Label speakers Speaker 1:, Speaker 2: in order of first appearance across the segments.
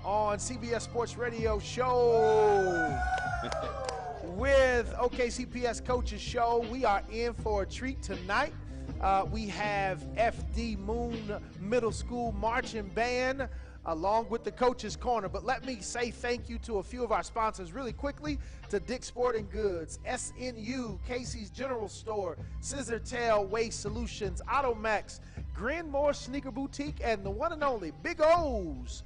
Speaker 1: on CBS Sports Radio show with OKCPS Coaches Show. We are in for a treat tonight. We have FD Moon Middle School Marching Band along with the Coaches Corner. But let me say thank you to a few of our sponsors really quickly. To Dick's Sporting Goods, SNU, Casey's General Store, Scissor Tail Waste Solutions, Automax, Grenmore Sneaker Boutique, and the one and only Big O's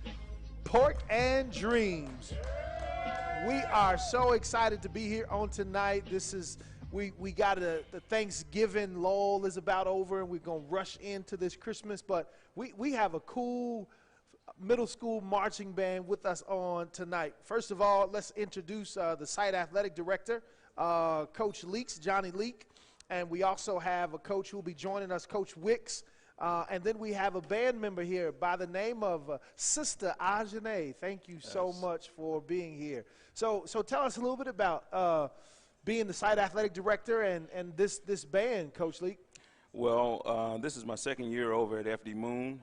Speaker 1: Pork and Dreams. We are so excited to be here on tonight. This is we got the Thanksgiving lull is about over, and we're gonna rush into this Christmas. But we have a cool middle school marching band with us on tonight. First of all, let's introduce the site athletic director, Coach Leaks, Johnny Leak, and we also have a coach who will be joining us, Coach Wicks. And then we have a band member here by the name of Sister Ajane. Thank you so much for being here. So tell us a little bit about being the site athletic director and this band, Coach Leak.
Speaker 2: Well, this is my second year over at FD Moon.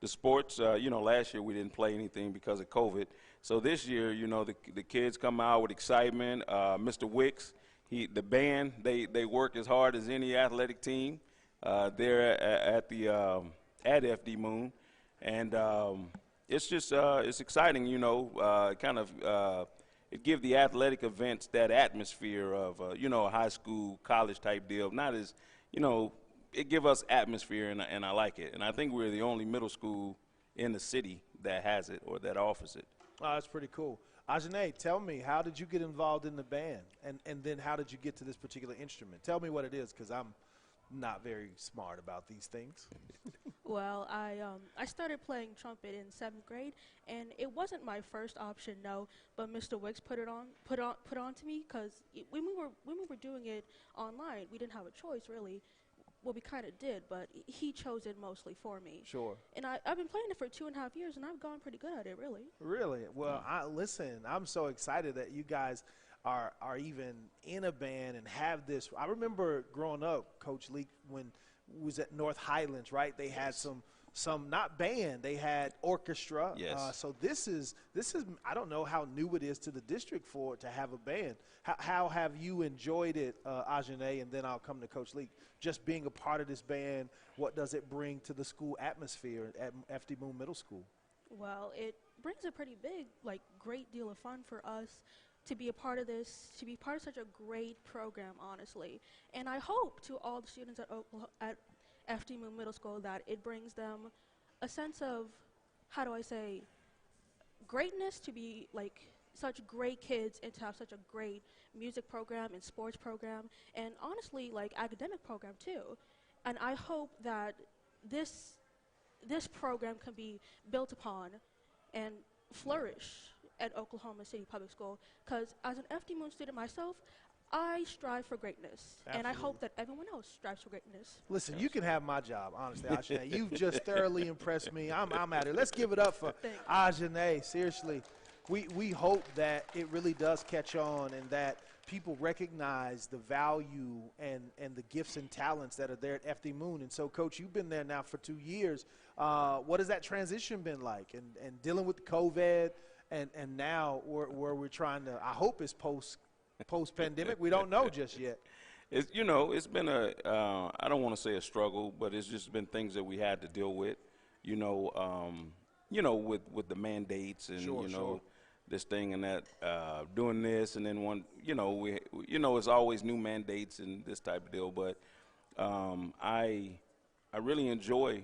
Speaker 2: The sports, last year we didn't play anything because of COVID. So this year, the kids come out with excitement. Mr. Wicks, the band, they work as hard as any athletic team. There at FD Moon, and it's just it's exciting, it gives the athletic events that atmosphere of a high school, college type deal. Not as it gives us atmosphere, and I like it. And I think we're the only middle school in the city that has it or that offers it.
Speaker 1: Oh, that's pretty cool. Ajane, tell me, how did you get involved in the band, and then how did you get to this particular instrument? Tell me what it is, because I'm not very smart about these things.
Speaker 3: Well, I started playing trumpet in 7th grade, and it wasn't my first option, no. But Mr. Wicks put on to me, because when we were doing it online, we didn't have a choice really. Well, we kind of did, but he chose it mostly for me.
Speaker 1: Sure. And
Speaker 3: I've been playing it for 2.5 years, and I've gone pretty good at it, really.
Speaker 1: Really? Well, listen, I'm so excited that you guys are even in a band and have this. I remember growing up, Coach Leak, when we was at North Highlands, right? They had some not band, they had orchestra.
Speaker 2: Yes.
Speaker 1: So this is I don't know how new it is to the district for it to have a band. How have you enjoyed it, Ajane? And then I'll come to Coach Leak. Just being a part of this band, what does it bring to the school atmosphere at FD Moon Middle School?
Speaker 3: Well, it brings a pretty big, great deal of fun for us to be a part of this, to be part of such a great program, honestly. And I hope to all the students at FD Moon Middle School that it brings them a sense of, greatness, to be such great kids and to have such a great music program and sports program and honestly academic program too. And I hope that this program can be built upon and flourish at Oklahoma City Public School, because as an FD Moon student myself, I strive for greatness.
Speaker 1: Absolutely.
Speaker 3: And I hope that everyone else strives for greatness.
Speaker 1: Listen, you can have my job, honestly, Ajane. You've just thoroughly impressed me. I'm at it. Let's give it up for Ajane. Seriously, we hope that it really does catch on and that people recognize the value and the gifts and talents that are there at FD Moon. And so, Coach, you've been there now for 2 years. What has that transition been like? And dealing with COVID and now where we're trying to, I hope it's post-pandemic. We don't know just yet.
Speaker 2: It's been I don't want to say a struggle, but it's just been things that we had to deal with, with the mandates and,
Speaker 1: Sure.
Speaker 2: this thing and that, doing this, and then it's always new mandates and this type of deal. But I really enjoy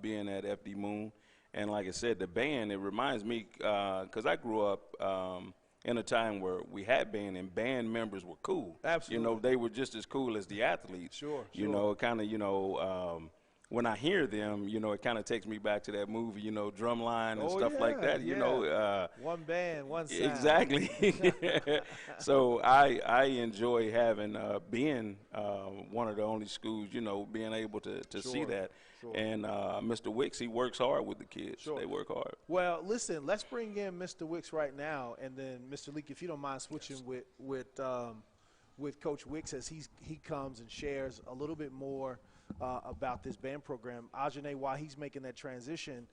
Speaker 2: being at FD Moon. And like I said, the band, it reminds me, because I grew up in a time where we had band and band members were cool.
Speaker 1: Absolutely.
Speaker 2: They were just as cool as the athletes.
Speaker 1: Sure.
Speaker 2: When I hear them, it kind of takes me back to that movie, Drumline and stuff like that.
Speaker 1: One band, one sound.
Speaker 2: Exactly. So I enjoy having being one of the only schools, being able to see that.
Speaker 1: Sure.
Speaker 2: And Mr. Wicks, he works hard with the kids.
Speaker 1: Sure.
Speaker 2: They work hard.
Speaker 1: Well, listen, let's bring in Mr. Wicks right now, and then Mr. Leak, if you don't mind switching with Coach Wicks as he comes and shares a little bit more about this band program. Ajane, while he's making that transition,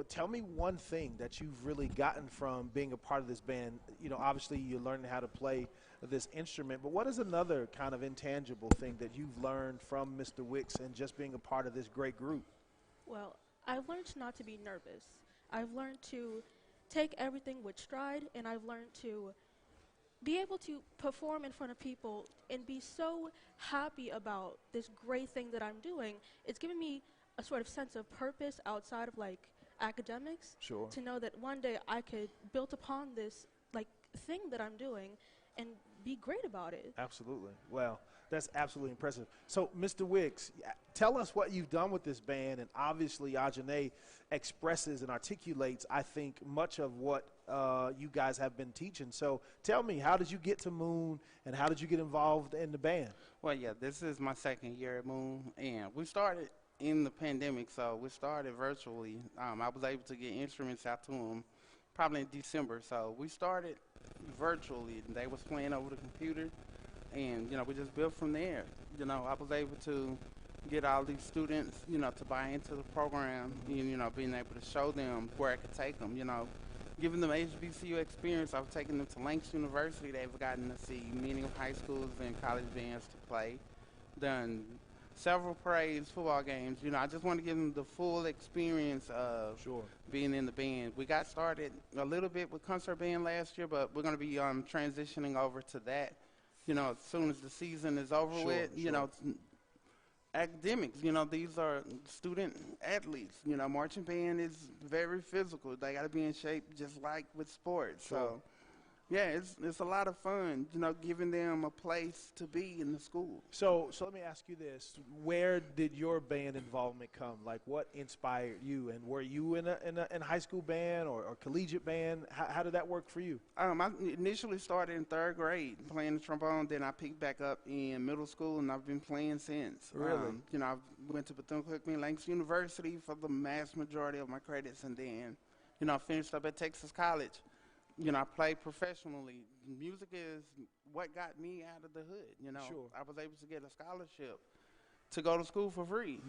Speaker 1: tell me one thing that you've really gotten from being a part of this band. Obviously you're learning how to play this instrument, but what is another kind of intangible thing that you've learned from Mr. Wicks and just being a part of this great group?
Speaker 3: Well, I've learned not to be nervous. I've learned to take everything with stride, and I've learned to be able to perform in front of people and be so happy about this great thing that I'm doing. It's given me a sort of sense of purpose outside of like academics.
Speaker 1: Sure.
Speaker 3: To know that one day I could build upon this like thing that I'm doing and be great about it.
Speaker 1: Absolutely. Well, that's absolutely impressive. So, Mr. Wicks, tell us what you've done with this band, and obviously Ajane expresses and articulates, I think, much of what you guys have been teaching. So tell me, how did you get to Moon, and how did you get involved in the band?
Speaker 4: Well, yeah, this is my second year at Moon, and we started in the pandemic, so we started virtually. I was able to get instruments out to them probably in December, so we started virtually. They was playing over the computer, and, we just built from there. I was able to get all these students, to buy into the program, and, being able to show them where I could take them, giving them HBCU experience. I've taken them to Langston University. They've gotten to see many of high schools and college bands to play. Done several parades, football games. I just want to give them the full experience of being in the band. We got started a little bit with concert band last year, but we're going to be transitioning over to that, as soon as the season is over with. Academics, these are student athletes. Marching band is very physical. They got to be in shape just like with sports. So, yeah, it's a lot of fun, giving them a place to be in the school.
Speaker 1: So let me ask you this. Where did your band involvement come? Like, what inspired you? And were you in a high school band or collegiate band? How did that work for you?
Speaker 4: I initially started in third grade playing the trombone. Then I picked back up in middle school, and I've been playing since.
Speaker 1: Really?
Speaker 4: I went to Bethune-Cookman Langston University for the vast majority of my credits, and then, I finished up at Texas College. I played professionally. Music is what got me out of the hood, I was able to get a scholarship to go to school for free.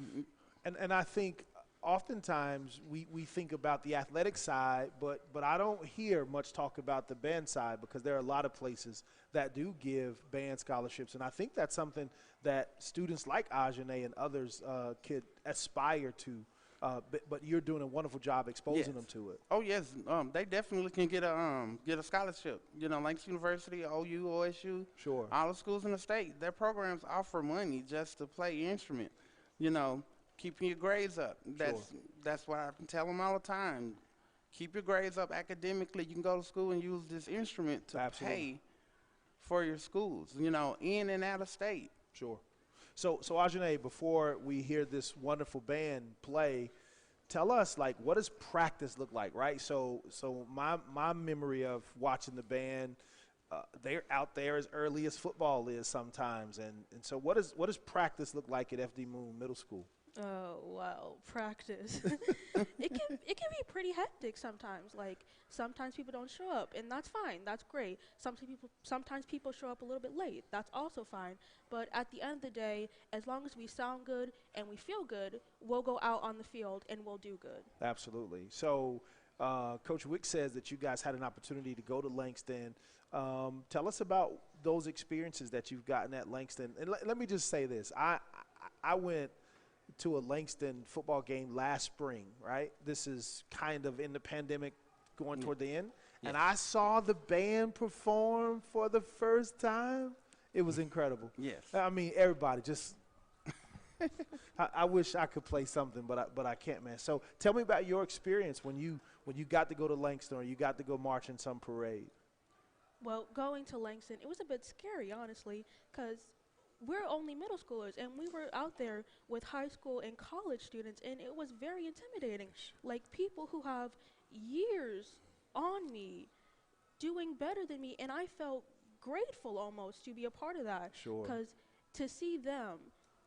Speaker 1: And I think oftentimes we think about the athletic side, but I don't hear much talk about the band side, because there are a lot of places that do give band scholarships. And I think that's something that students like Ajane and others could aspire to. But you're doing a wonderful job exposing them to it.
Speaker 4: Oh, yes. They definitely can get a scholarship. Langston University, OU, OSU.
Speaker 1: Sure.
Speaker 4: All the schools in the state, their programs offer money just to play your instrument. Keeping your grades up. That's what I tell them all the time. Keep your grades up academically. You can go to school and use this instrument to pay for your schools, in and out of state.
Speaker 1: Sure. So Ajane, before we hear this wonderful band play, tell us, like, what does practice look like, right? So my memory of watching the band, they're out there as early as football is sometimes, and so what does practice look like at FD Moon Middle School?
Speaker 3: Oh, wow, practice. It can be pretty hectic sometimes. Like, sometimes people don't show up, and that's fine. That's great. Sometimes people show up a little bit late. That's also fine. But at the end of the day, as long as we sound good and we feel good, we'll go out on the field and we'll do good.
Speaker 1: Absolutely. So Coach Wick says that you guys had an opportunity to go to Langston. Tell us about those experiences that you've gotten at Langston. And let me just say this. I went to a Langston football game last spring, right? This is kind of in the pandemic going toward the end. Yes. And I saw the band perform for the first time. It was incredible.
Speaker 4: Yes.
Speaker 1: I mean, everybody just I wish I could play something, but I can't, man. So tell me about your experience when you got to go to Langston, or you got to go march in some parade.
Speaker 3: Well, going to Langston, it was a bit scary, honestly, because we're only middle schoolers, and we were out there with high school and college students, and it was very intimidating. Like, people who have years on me doing better than me, and I felt grateful almost to be a part of that.
Speaker 1: Sure.
Speaker 3: Because to see them,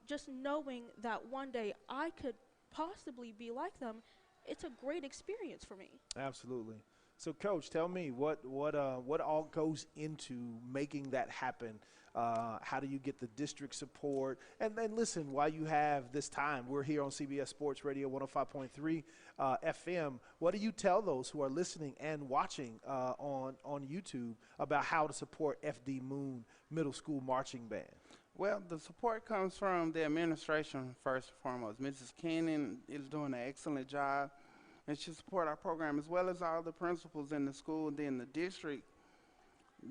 Speaker 3: just knowing that one day I could possibly be like them, it's a great experience for me.
Speaker 1: Absolutely. So, Coach, tell me what all goes into making that happen. How do you get the district support? And then listen, while you have this time, we're here on CBS Sports Radio 105.3 FM. What do you tell those who are listening and watching on YouTube about how to support FD Moon Middle School Marching Band?
Speaker 4: Well, the support comes from the administration first and foremost. Mrs. Cannon is doing an excellent job, and she support our program as well as all the principals in the school. Then the district,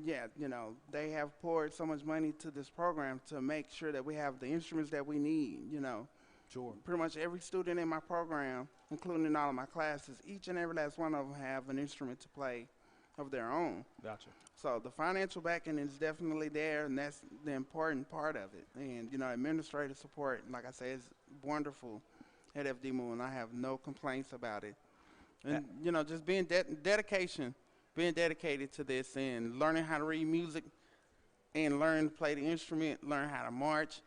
Speaker 4: yeah, you know, they have poured so much money to this program to make sure that we have the instruments that we need, you know.
Speaker 1: Sure.
Speaker 4: Pretty much every student in my program, including all of my classes, each and every last one of them have an instrument to play of their own.
Speaker 1: Gotcha.
Speaker 4: So the financial backing is definitely there, and that's the important part of it. And, you know, administrative support, like I said, is wonderful at FD Moon. I have no complaints about it. And, you know, just being being dedicated to this and learning how to read music and learn to play the instrument, learn how to march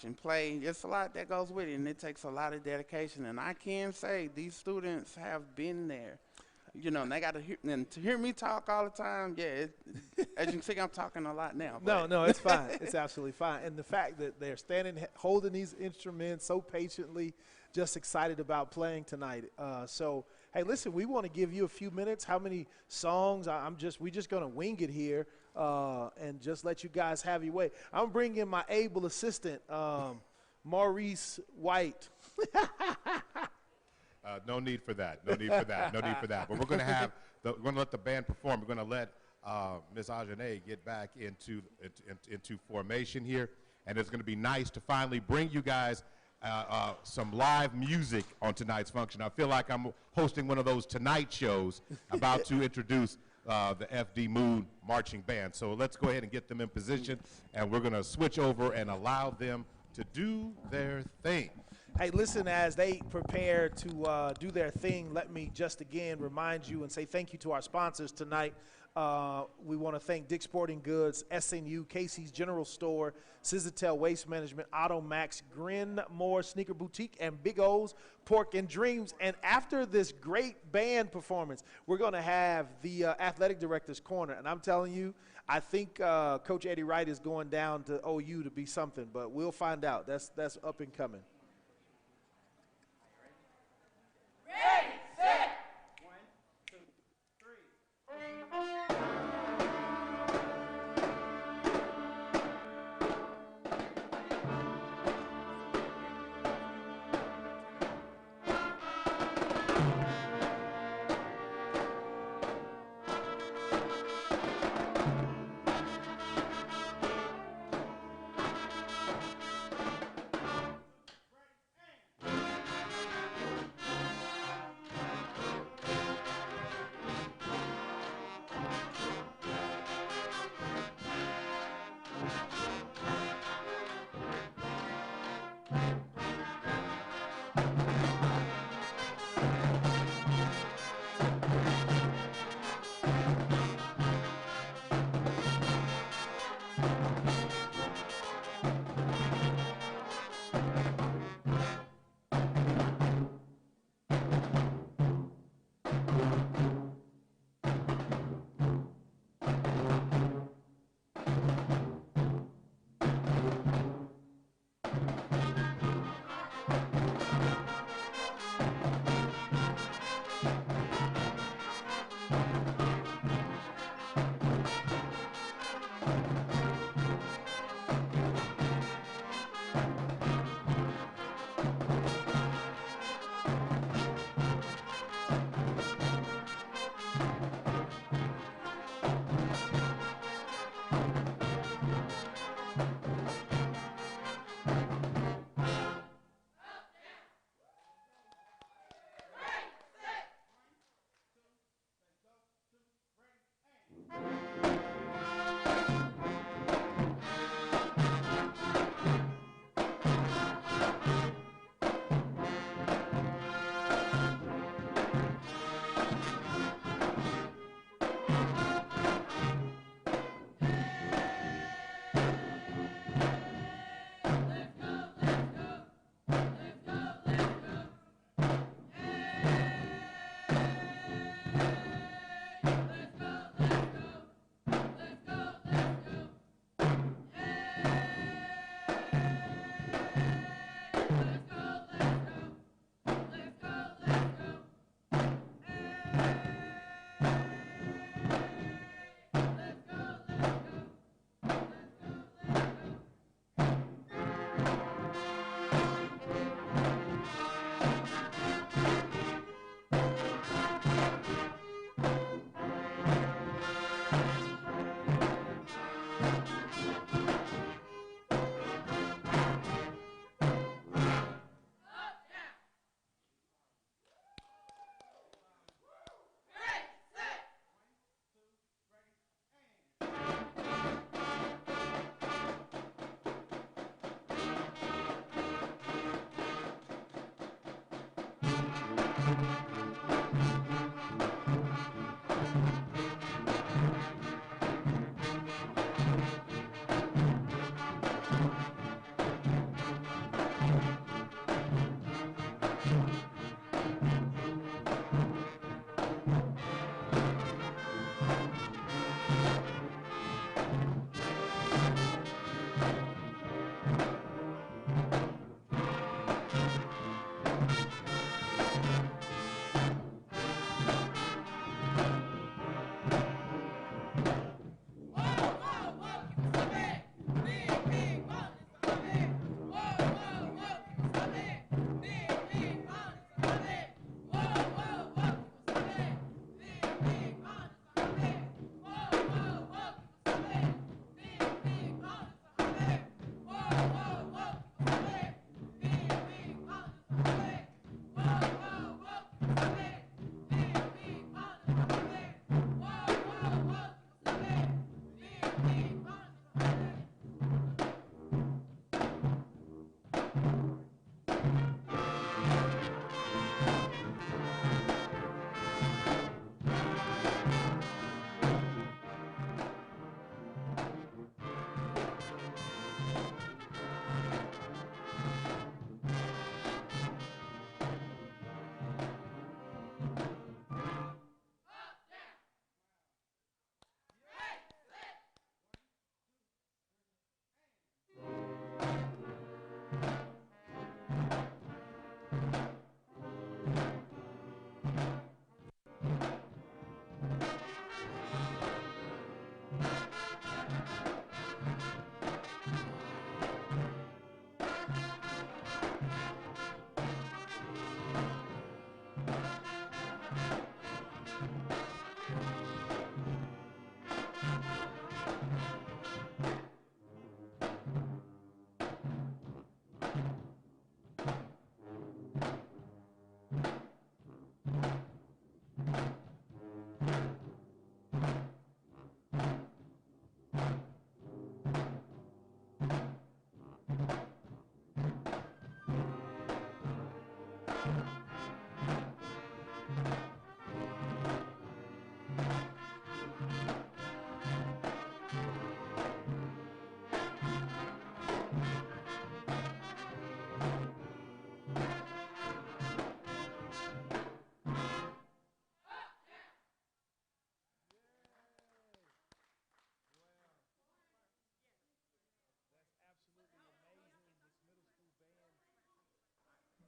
Speaker 4: and play. It's a lot that goes with it, and it takes a lot of dedication. And I can say these students have been there. You know, and they got to hear me talk all the time. Yeah, as you can see, I'm talking a lot now.
Speaker 1: No, it's fine. It's absolutely fine. And the fact that they're standing, holding these instruments so patiently, just excited about playing tonight. So, hey, listen, we want to give you a few minutes. How many songs? We just gonna wing it here, and just let you guys have your way. I'm bringing my able assistant, Maurice White.
Speaker 5: No need for that. No need for that. No need for that. But we're going to let the band perform. We're going to let Ms. Ajane get back into formation here, and it's going to be nice to finally bring you guys some live music on tonight's function. I feel like I'm hosting one of those Tonight shows, about to introduce the FD Moon Marching Band. So let's go ahead and get them in position, and we're going to switch over and allow them to do their thing.
Speaker 1: Hey, listen, as they prepare to do their thing, let me just again remind you and say thank you to our sponsors tonight. We want to thank Dick's Sporting Goods, SNU, Casey's General Store, Scissortail Waste Management, Auto Max, Grin Moore Sneaker Boutique, and Big O's Pork and Dreams. And after this great band performance, we're going to have the Athletic Director's Corner. And I'm telling you, I think Coach Eddie Wright is going down to OU to be something, but we'll find out. That's up and coming.
Speaker 6: Ready, set.
Speaker 4: 1, 2, 3.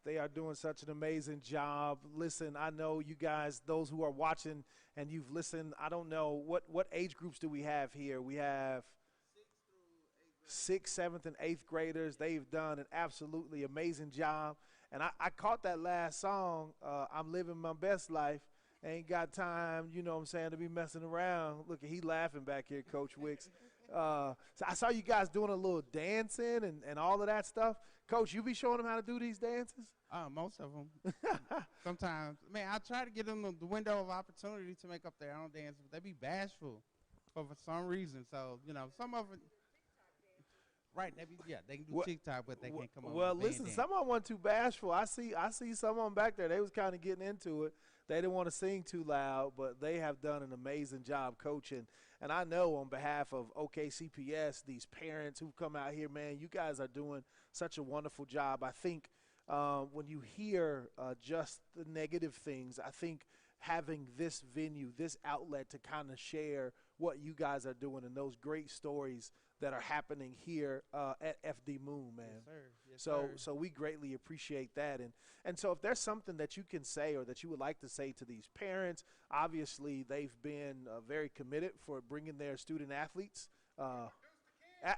Speaker 1: They are doing such an amazing job. Listen, I know you guys, those who are watching and you've listened, I don't know, what age groups do we have here? We have 6th, 7th, and 8th graders. They've done an absolutely amazing job. And I caught that last song, I'm Living My Best Life. Ain't got time, you know what I'm saying, to be messing around. Look, he laughing back here, Coach Wicks. So I saw you guys doing a little dancing and all of that stuff. Coach, you be showing them how to do these dances?
Speaker 4: Most of them. Sometimes. Man, I try to get them the window of opportunity to make up their own dance, but they be bashful for some reason. So, you know, some of it. Right, they can do TikTok, but they can't come on.
Speaker 1: Well, listen, some of them weren't too bashful. I see some of them back there. They was kind of getting into it. They didn't want to sing too loud, but they have done an amazing job coaching. And I know on behalf of OKCPS, these parents who've come out here, man, you guys are doing such a wonderful job. I think when you hear just the negative things, I think having this venue, this outlet to kind of share what you guys are doing and those great stories that are happening here at FD Moon, man.
Speaker 4: Yes, sir. Yes, sir.
Speaker 1: So we greatly appreciate that. And so if there's something that you can say or that you would like to say to these parents, obviously they've been very committed for bringing their student athletes.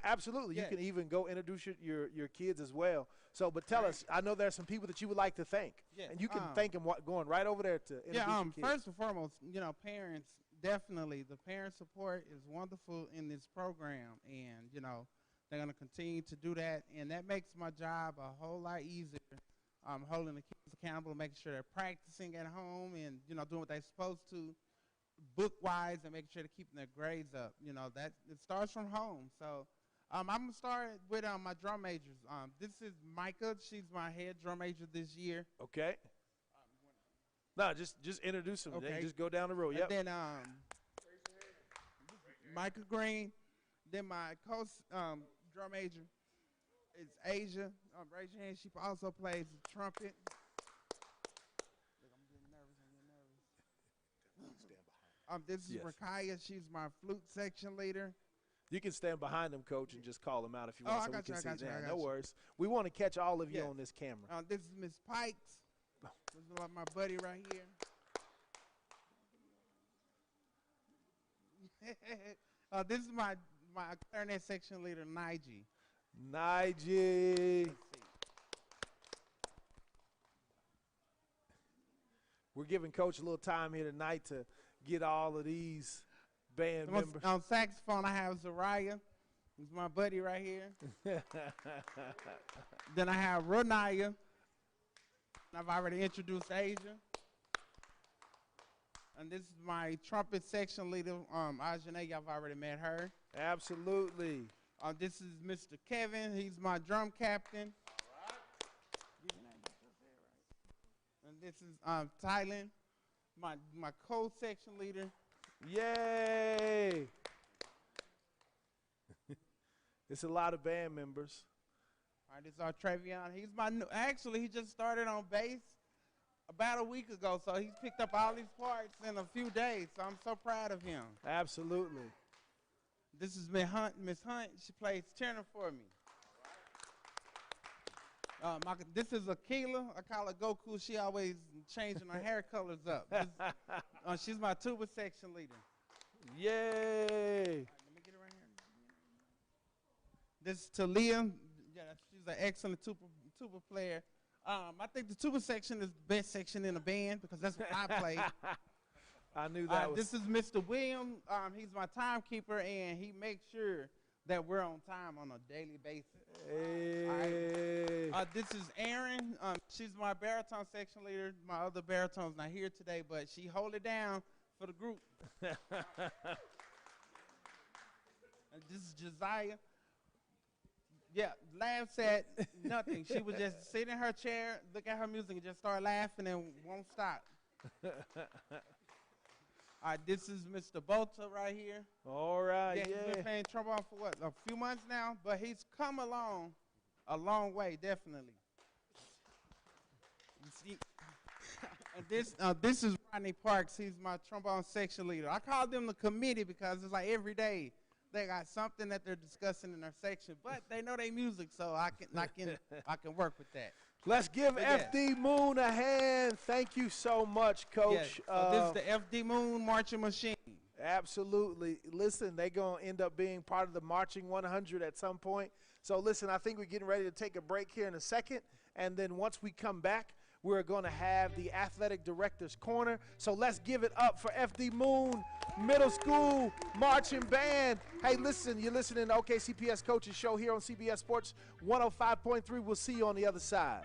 Speaker 1: Absolutely.
Speaker 4: Yes.
Speaker 1: You can even go introduce your kids as well. So, but tell us, I know there's some people that you would like to thank.
Speaker 4: Yes.
Speaker 1: And you can thank them going right over there to introduce your kids.
Speaker 4: First and foremost, you know, parents, definitely the parent support is wonderful in this program, and you know they're going to continue to do that, and that makes my job a whole lot easier. Holding the kids accountable, making sure they're practicing at home, and you know doing what they're supposed to, book wise, and making sure they're keeping their grades up. You know that it starts from home. So I'm gonna start with my drum majors. This is Micah. She's my head drum major this year.
Speaker 1: Okay. No, just introduce them.
Speaker 4: Okay.
Speaker 1: Just go down the road. Yep.
Speaker 4: And then Michael Green. Then my drum major is Asia. Raise your hand. She also plays the trumpet. Look, I'm getting nervous.
Speaker 1: Stand behind.
Speaker 4: This is Rakaya. She's my flute section leader.
Speaker 1: You can stand behind them, Coach, and just call them out if you want,
Speaker 4: I
Speaker 1: so we
Speaker 4: got
Speaker 1: can
Speaker 4: you,
Speaker 1: see
Speaker 4: I got you,
Speaker 1: that.
Speaker 4: I got
Speaker 1: No
Speaker 4: you.
Speaker 1: worries. We want to catch all of you
Speaker 4: Yes.
Speaker 1: on this camera.
Speaker 4: This is Miss Pikes. This is my buddy right here. This is my clarinet section leader, Nige.
Speaker 1: Nige. We're giving Coach a little time here tonight to get all of these band members.
Speaker 4: On saxophone, I have Zariah. He's my buddy right here. Then I have Ronaya. I've already introduced Asia. And this is my trumpet section leader, Ajane. I've already met her.
Speaker 1: Absolutely.
Speaker 4: This is Mr. Kevin. He's my drum captain. And this is Thailand, my co-section leader.
Speaker 1: Yay! It's a lot of band members.
Speaker 4: All right, this is our Travion. He's my new, actually, he just started on bass about a week ago, so he's picked up all these parts in a few days, so I'm so proud of him.
Speaker 1: Absolutely.
Speaker 4: This is Miss Hunt. She plays tenor for me. This is Akila. I call her Goku. She always changing her hair colors up. She's my tuba section leader.
Speaker 1: Yay!
Speaker 4: Let me get her right here. This is Talia. Yeah, she's an excellent tuba player. I think the tuba section is the best section in the band because that's what I play.
Speaker 1: I knew that was.
Speaker 4: This is Mr. William. He's my timekeeper, and he makes sure that we're on time on a daily basis.
Speaker 1: Hey.
Speaker 4: This is Erin. She's my baritone section leader. My other baritone's not here today, but she hold it down for the group. And this is Josiah. Yeah, laughs at nothing. She would just sit in her chair, look at her music, and just start laughing and won't stop. All right, this is Mr. Bolta right here.
Speaker 1: All right,
Speaker 4: He's been playing trombone for what, a few months now, but he's come along a long way, definitely. You see, and this is Rodney Parks. He's my trombone section leader. I call them the committee because it's like every day they got something that they're discussing in their section, but they know their music, so I can work with that.
Speaker 1: Let's give FD Moon a hand. Thank you so much, Coach.
Speaker 4: Yes. So this is the FD Moon marching machine.
Speaker 1: Absolutely. Listen, they're going to end up being part of the Marching 100 at some point. So, listen, I think we're getting ready to take a break here in a second. And then once we come back, we're going to have the Athletic Director's Corner. So let's give it up for FD Moon Middle School Marching Band. Hey, listen, you're listening to OKCPS Coaches Show here on CBS Sports 105.3. We'll see you on the other side.